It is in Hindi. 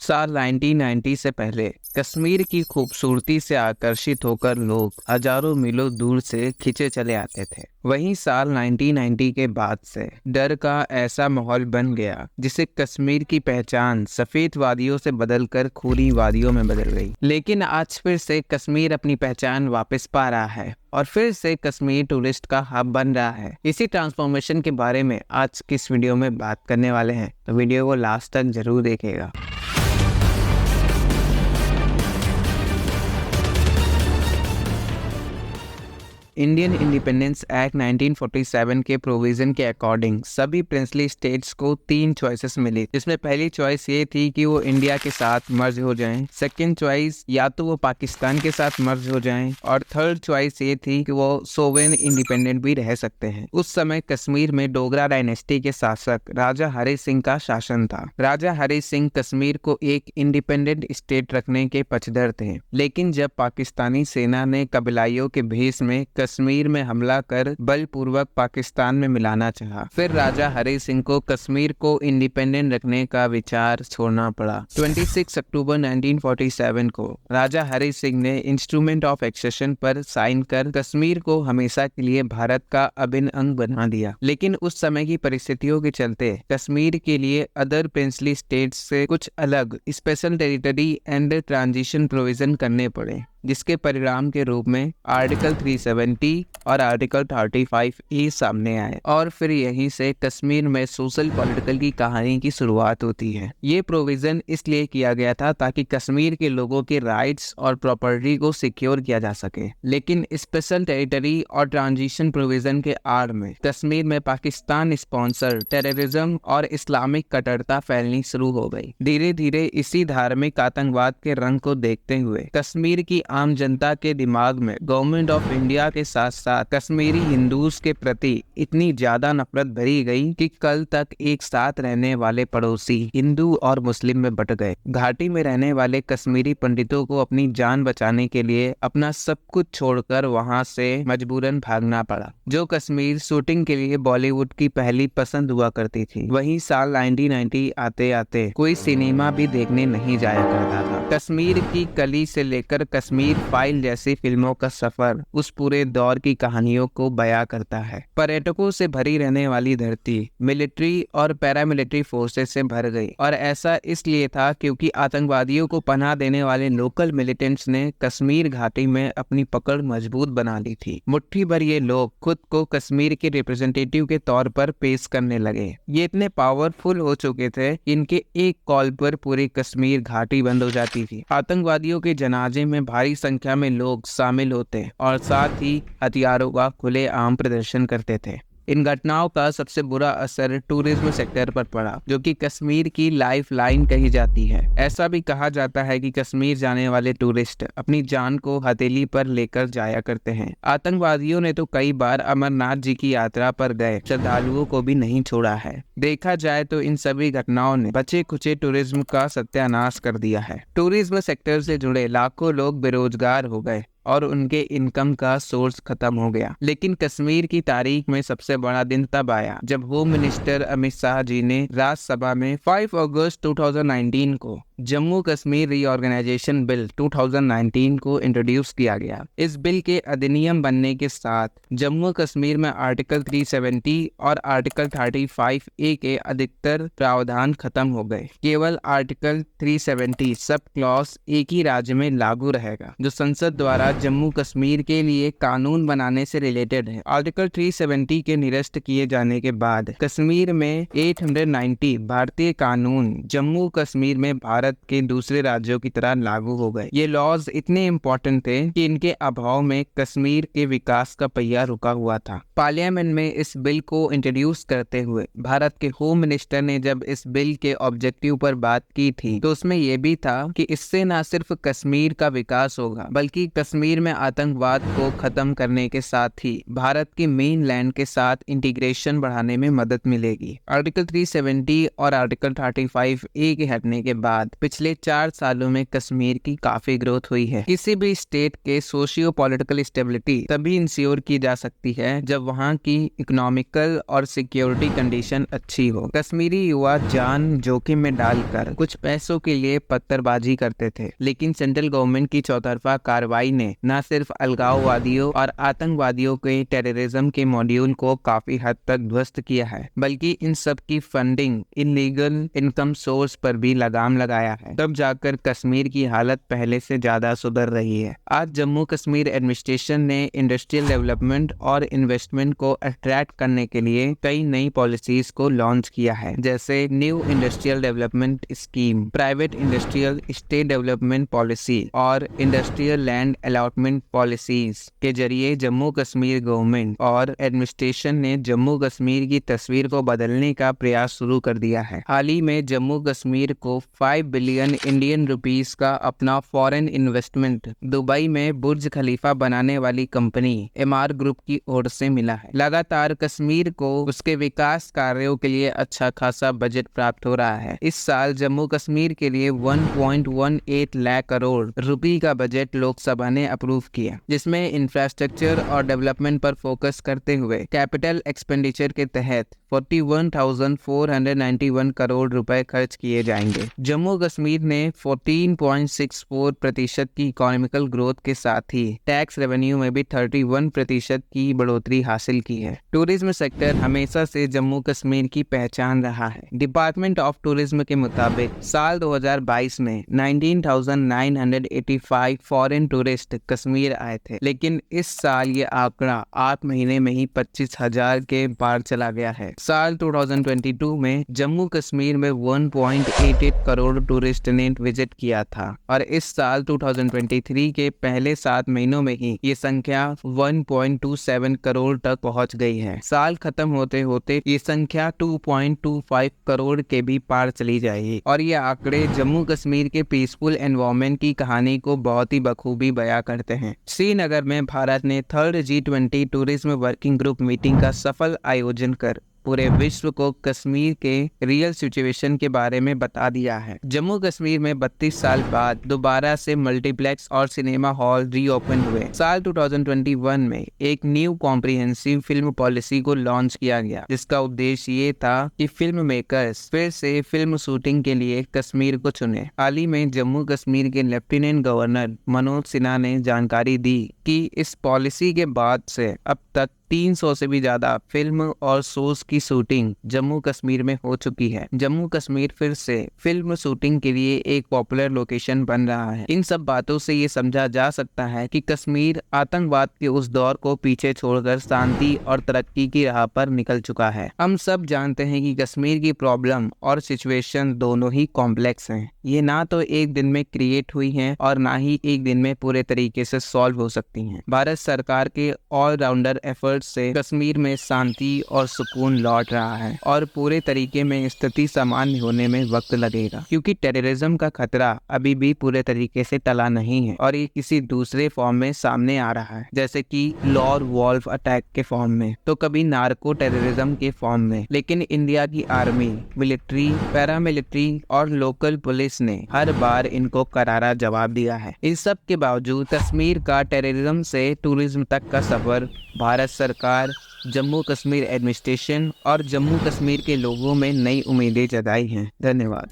साल 1990 से पहले कश्मीर की खूबसूरती से आकर्षित होकर लोग हजारों मीलों दूर से खिंचे चले आते थे। वहीं साल 1990 के बाद से डर का ऐसा माहौल बन गया जिसे कश्मीर की पहचान सफेद वादियों से बदलकर खूनी वादियों में बदल गई। लेकिन आज फिर से कश्मीर अपनी पहचान वापस पा रहा है और फिर से कश्मीर टूरिस्ट का हब बन रहा है। इसी ट्रांसफॉर्मेशन के बारे में आज की इस वीडियो में बात करने वाले हैं, तो वीडियो को लास्ट तक जरूर देखिएगा। इंडियन इंडिपेंडेंस एक्ट 1947 के प्रोविजन के अकॉर्डिंग सभी प्रिंसली स्टेट्स को 3 चॉइसेस मिली, जिसमें पहली चॉइस ये थी कि वो इंडिया के साथ मर्ज हो जाएं, सेकंड चॉइस या तो वो पाकिस्तान के साथ मर्ज हो जाएं, और थर्ड चॉइस ये थी कि वो सोवेरेन इंडिपेंडेंट भी रह सकते हैं। उस समय कश्मीर में डोगरा डायनेस्टी के शासक राजा हरि सिंह का शासन था। राजा हरि सिंह कश्मीर को एक इंडिपेंडेंट स्टेट रखने के पक्षधर थे, लेकिन जब पाकिस्तानी सेना ने कबीलाइयों के भेष में कश्मीर में हमला कर बलपूर्वक पाकिस्तान में मिलाना चाहा, फिर राजा हरि सिंह को कश्मीर को इंडिपेंडेंट रखने का विचार छोड़ना पड़ा। 26 अक्टूबर 1947 को राजा हरि सिंह ने इंस्ट्रूमेंट ऑफ एक्सेशन पर साइन कर कश्मीर को हमेशा के लिए भारत का अभिन्न अंग बना दिया। लेकिन उस समय की परिस्थितियों के चलते कश्मीर के लिए अदर प्रिंसली स्टेट्स से कुछ अलग special territory and transition provision करने पड़े, जिसके परिणाम के रूप में आर्टिकल 370 और आर्टिकल 35E सामने आए, और फिर यहीं से कश्मीर में सोशल पॉलिटिकल की कहानी की शुरुआत होती है। ये प्रोविजन इसलिए किया गया था ताकि कश्मीर के लोगों के राइट्स और प्रॉपर्टी को सिक्योर किया जा सके। लेकिन स्पेशल टेरिटरी और ट्रांजिशन प्रोविजन के आड़ में कश्मीर में पाकिस्तान स्पॉन्सर टेररिज्म और इस्लामिक कट्टरता फैलनी शुरू हो गई। धीरे धीरे इसी धार्मिक आतंकवाद के रंग को देखते हुए कश्मीर की आम जनता के दिमाग में गवर्नमेंट ऑफ इंडिया के साथ साथ कश्मीरी हिंदूज के प्रति इतनी ज्यादा नफरत भरी गई कि कल तक एक साथ रहने वाले पड़ोसी हिंदू और मुस्लिम में बट गए। घाटी में रहने वाले कश्मीरी पंडितों को अपनी जान बचाने के लिए अपना सब कुछ छोड़कर वहां से मजबूरन भागना पड़ा। जो कश्मीर शूटिंग के लिए बॉलीवुड की पहली पसंद हुआ करती थी, वहीं साल 1990 आते आते कोई सिनेमा भी देखने नहीं जाया करता था। कश्मीर की कली से लेकर कश्मीर फाइल जैसी फिल्मों का सफर उस पूरे दौर की कहानियों को बयां करता है। पर्यटकों से भरी रहने वाली धरती मिलिट्री और पैरामिलिट्री फोर्सेस से भर गई, और ऐसा इसलिए था क्योंकि आतंकवादियों को पनाह देने वाले लोकल मिलिटेंट्स ने कश्मीर घाटी में अपनी पकड़ मजबूत बना ली थी। मुट्ठी भर ये लोग खुद को कश्मीर के रिप्रेजेंटेटिव के तौर पर पेश करने लगे। ये इतने पावरफुल हो चुके थे, इनके एक कॉल पर पूरी कश्मीर घाटी बंद हो जाती थी। आतंकवादियों के जनाजे में भारी संख्या में लोग शामिल होते और साथ ही हथियारों का खुलेआम प्रदर्शन करते थे। इन घटनाओं का सबसे बुरा असर टूरिज्म सेक्टर पर पड़ा, जो कि कश्मीर की लाइफ लाइन कही जाती है। ऐसा भी कहा जाता है कि कश्मीर जाने वाले टूरिस्ट अपनी जान को हथेली पर लेकर जाया करते हैं। आतंकवादियों ने तो कई बार अमरनाथ जी की यात्रा पर गए श्रद्धालुओं को भी नहीं छोड़ा है। देखा जाए तो इन सभी घटनाओं ने बचे खुचे टूरिज्म का सत्यानाश कर दिया है। टूरिज्म सेक्टर से जुड़े लाखों लोग बेरोजगार हो गए और उनके इनकम का सोर्स खत्म हो गया। लेकिन कश्मीर की तारीख में सबसे बड़ा दिन तब आया जब होम मिनिस्टर अमित शाह जी ने राज्यसभा में 5 अगस्त 2019 को जम्मू कश्मीर रीऑर्गेनाइजेशन बिल 2019 को इंट्रोड्यूस किया गया। इस बिल के अधिनियम बनने के साथ जम्मू कश्मीर में आर्टिकल 370 और आर्टिकल 35A के अधिकतर प्रावधान खत्म हो गए। केवल आर्टिकल 370 सब क्लॉज एक ही राज्य में लागू रहेगा, जो संसद द्वारा जम्मू कश्मीर के लिए कानून बनाने से रिलेटेड है। आर्टिकल 370 के निरस्त किए जाने के बाद कश्मीर में 890 भारतीय कानून जम्मू कश्मीर में भारत के दूसरे राज्यों की तरह लागू हो गए। ये लॉज इतने इम्पोर्टेंट थे कि इनके अभाव में कश्मीर के विकास का पहिया रुका हुआ था। पार्लियामेंट में इस बिल को इंट्रोड्यूस करते हुए भारत के होम मिनिस्टर ने जब इस बिल के ऑब्जेक्टिव पर बात की थी, तो उसमें यह भी था कि इससे न सिर्फ कश्मीर का विकास होगा, बल्कि कश्मीर कश्मीर में आतंकवाद को खत्म करने के साथ ही भारत की मेनलैंड के साथ इंटीग्रेशन बढ़ाने में मदद मिलेगी। आर्टिकल 370 और आर्टिकल 35A के हटने के बाद पिछले 4 सालों में कश्मीर की काफी ग्रोथ हुई है। किसी भी स्टेट के सोशियो पॉलिटिकल स्टेबिलिटी तभी इंश्योर की जा सकती है जब वहाँ की इकोनॉमिकल और सिक्योरिटी कंडीशन अच्छी हो। कश्मीरी युवा जान जोखिम में डालकर कुछ पैसों के लिए पत्थरबाजी करते थे, लेकिन सेंट्रल गवर्नमेंट की चौतरफा कार्रवाई ने न सिर्फ अलगाववादियों और आतंकवादियों के टेररिज्म के मॉड्यूल को काफी हद तक ध्वस्त किया है, बल्कि इन सब की फंडिंग इनलीगल इनकम सोर्स पर भी लगाम लगाया है। तब जाकर कश्मीर की हालत पहले से ज्यादा सुधर रही है। आज जम्मू कश्मीर एडमिनिस्ट्रेशन ने इंडस्ट्रियल डेवलपमेंट और इन्वेस्टमेंट को अट्रैक्ट करने के लिए कई नई पॉलिसीज को लॉन्च किया है, जैसे new industrial development scheme, private industrial state development policy और इंडस्ट्रियल लैंड अलॉटमेंट पॉलिसीज के जरिए जम्मू कश्मीर गवर्नमेंट और एडमिनिस्ट्रेशन ने जम्मू कश्मीर की तस्वीर को बदलने का प्रयास शुरू कर दिया है। हाल ही में जम्मू कश्मीर को 5 बिलियन इंडियन रुपीस का अपना फॉरेन इन्वेस्टमेंट दुबई में बुर्ज खलीफा बनाने वाली कंपनी MR ग्रुप की ओर से मिला है। लगातार कश्मीर को उसके विकास कार्यों के लिए अच्छा खासा बजट प्राप्त हो रहा है। इस साल जम्मू कश्मीर के लिए 1.18 लाख करोड़ रुपए का बजट लोकसभा ने अप्रूव किया, जिसमें इंफ्रास्ट्रक्चर और डेवलपमेंट पर फोकस करते हुए कैपिटल एक्सपेंडिचर के तहत 41,491 करोड़ रुपए खर्च किए जाएंगे। जम्मू कश्मीर ने 14.64% की इकोनॉमिकल ग्रोथ के साथ ही टैक्स रेवेन्यू में भी 31% की बढ़ोतरी हासिल की है। टूरिज्म सेक्टर हमेशा से जम्मू कश्मीर की पहचान रहा है। डिपार्टमेंट ऑफ टूरिज्म के मुताबिक साल 2022 में 19,985 फॉरेन टूरिस्ट कश्मीर आए थे, लेकिन इस साल ये आंकड़ा 8 महीने में ही 25,000 के पार चला गया है। साल 2022 में जम्मू कश्मीर में 1.88 करोड़ टूरिस्ट ने विजिट किया था और इस साल 2023 के पहले 7 महीनों में ही ये संख्या 1.27 करोड़ तक पहुंच गई है। साल खत्म होते होते ये संख्या 2.25 करोड़ के भी पार चली जाएगी और ये आंकड़े जम्मू कश्मीर के पीसफुल एनवायरनमेंट की कहानी को बहुत ही बखूबी बयां करते हैं। श्रीनगर में भारत ने 3rd G20 tourism working group meeting का सफल आयोजन कर पूरे विश्व को कश्मीर के रियल सिचुएशन के बारे में बता दिया है। जम्मू कश्मीर में 32 साल बाद दोबारा से मल्टीप्लेक्स और सिनेमा हॉल रीओपन हुए। साल 2021 में एक न्यू कॉम्प्रिहेंसिव फिल्म पॉलिसी को लॉन्च किया गया, जिसका उद्देश्य ये था कि फिल्म मेकर्स फिर से फिल्म शूटिंग के लिए कश्मीर को चुने। हाल ही में जम्मू कश्मीर के लेफ्टिनेंट गवर्नर मनोज सिन्हा ने जानकारी दी कि इस पॉलिसी के बाद से अब तक 300 से भी ज्यादा फिल्म और शोज की शूटिंग जम्मू कश्मीर में हो चुकी है। जम्मू कश्मीर फिर से फिल्म शूटिंग के लिए एक पॉपुलर लोकेशन बन रहा है। इन सब बातों से ये समझा जा सकता है कि कश्मीर आतंकवाद के उस दौर को पीछे छोड़कर शांति और तरक्की की राह पर निकल चुका है। हम सब जानते हैं कि कश्मीर की प्रॉब्लम और सिचुएशन दोनों ही कॉम्प्लेक्स हैं। ये ना तो एक दिन में क्रिएट हुई हैं और ना ही एक दिन में पूरे तरीके से सॉल्व हो सकती हैं। भारत सरकार के ऑलराउंडर एफर्ट से कश्मीर में शांति और सुकून लौट रहा है और पूरे तरीके में स्थिति सामान्य होने में वक्त लगेगा, क्योंकि टेररिज्म का खतरा अभी भी पूरे तरीके से टला नहीं है और ये किसी दूसरे फॉर्म में सामने आ रहा है, जैसे कि लॉर वॉल्फ अटैक के फॉर्म में, तो कभी नार्को टेररिज्म के फॉर्म में। लेकिन इंडिया की आर्मी, मिलिट्री, पैरामिलिट्री और लोकल पुलिस ने हर बार इनको करारा जवाब दिया है। इन सब के बावजूद कश्मीर का टेररिज्म से टूरिज्म तक का सफर भारत सरकार, जम्मू कश्मीर एडमिनिस्ट्रेशन और जम्मू कश्मीर के लोगों में नई उम्मीदें जगाई हैं। धन्यवाद।